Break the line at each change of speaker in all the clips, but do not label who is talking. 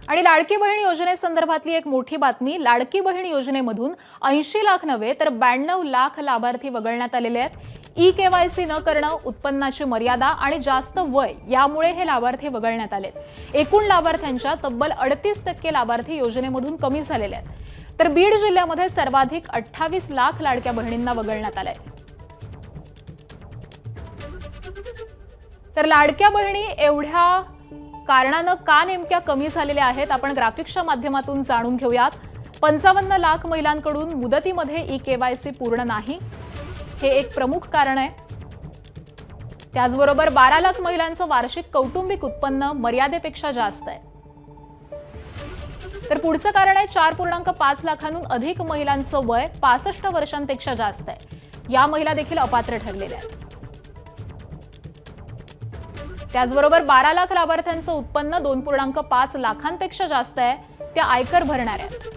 आणि लाडकी बहीण योजनेसंदर्भातली एक मोठी बातमी। लाडकी बहीण योजनेमधून 80 लाख नव्हे तर 92 लाख लाभार्थी वगळण्यात आलेले आहेत। ई-केवायसी न करणं, उत्पन्नाची मर्यादा आणि जास्त वय यामुळे हे लाभार्थी वगळण्यात आलेत। एकूण लाभार्थ्यांच्या तब्बल 38% लाभार्थी योजनेमधून कमी झालेले आहेत। तर बीड जिल्ह्यामध्ये सर्वाधिक 28 लाख लाडक्या बहिणींना वगळण्यात आलंय। तर लाडक्या बहिणी एवढ्या कारणानं का नेमक्या कमी झालेल्या आहेत आपण ग्राफिक्सच्या माध्यमातून जाणून घेऊयात। 55 लाख महिलांकडून मुदतीमध्ये ई-केवायसी पूर्ण नाही, हे एक प्रमुख कारण आहे। त्याचबरोबर 12 लाख महिलांचं वार्षिक कौटुंबिक उत्पन्न मर्यादेपेक्षा जास्त आहे। तर पुढचं कारण आहे 4.5 लाखांहून अधिक महिलांचं वय 65 वर्षांपेक्षा जास्त आहे। या महिला देखील अपात्र ठरलेल्या आहेत। त्याचबरोबर 12 लाख लाभार्थ्यांचं उत्पन्न 2.5 लाखांपेक्षा जास्त आहे, त्या आयकर भरणाऱ्या आहेत।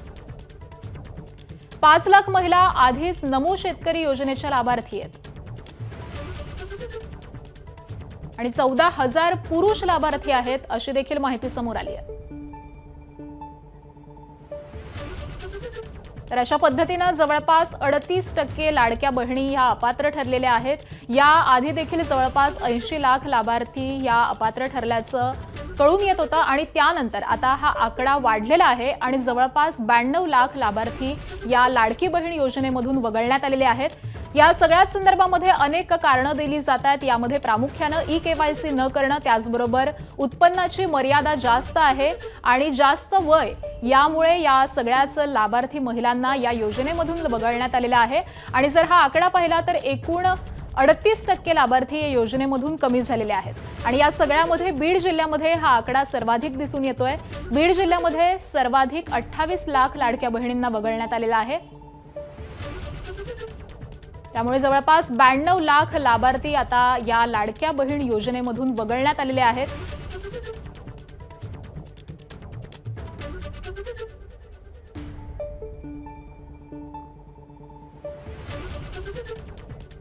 5 लाख महिला आधीच नमो शेतकरी योजनेच्या लाभार्थी आहेत आणि 14,000 पुरुष लाभार्थी आहेत, अशी देखील माहिती समोर आली आहे। तर अशा पद्धतीने जवळपास 38% लाडक्या बहिणी ह्या अपात्र ठरलेल्या आहेत। या आधी देखील जवळपास 80 लाख लाभार्थी या अपात्र ठरल्याचं कळून येत होतं आणि त्यानंतर आता हा आकडा वाढलेला आहे आणि जवळपास 92 लाख लाभार्थी या लाडकी बहीण योजनेमधून वगळण्यात आलेले आहेत। या सगळ्या संदर्भामध्ये अनेक कारणं दिली जात आहेत। यामध्ये प्रामुख्याने ई-केवायसी न करणं, त्याचबरोबर उत्पन्नाची मर्यादा जास्त आहे आणि जास्त वय, यामुळे या सगळ्याच लाभार्थी महिलांना या योजनेमधून वगळण्यात आलेला आहे। आणि जर हा आकडा पाहिला तर एकूण 38% लाभार्थी या योजनेमधून कमी झालेले आहेत आणि या सगळ्यामध्ये बीड जिल्ह्यामध्ये हा आकडा सर्वाधिक दिसून येतोय। बीड जिल्ह्यामध्ये सर्वाधिक 28 लाख लाडक्या बहिणींना वगळण्यात आलेला आहे। त्यामुळे जवळपास 92 लाख लाभार्थी आता या लाडक्या बहीण योजनेमधून वगळण्यात आलेले आहेत।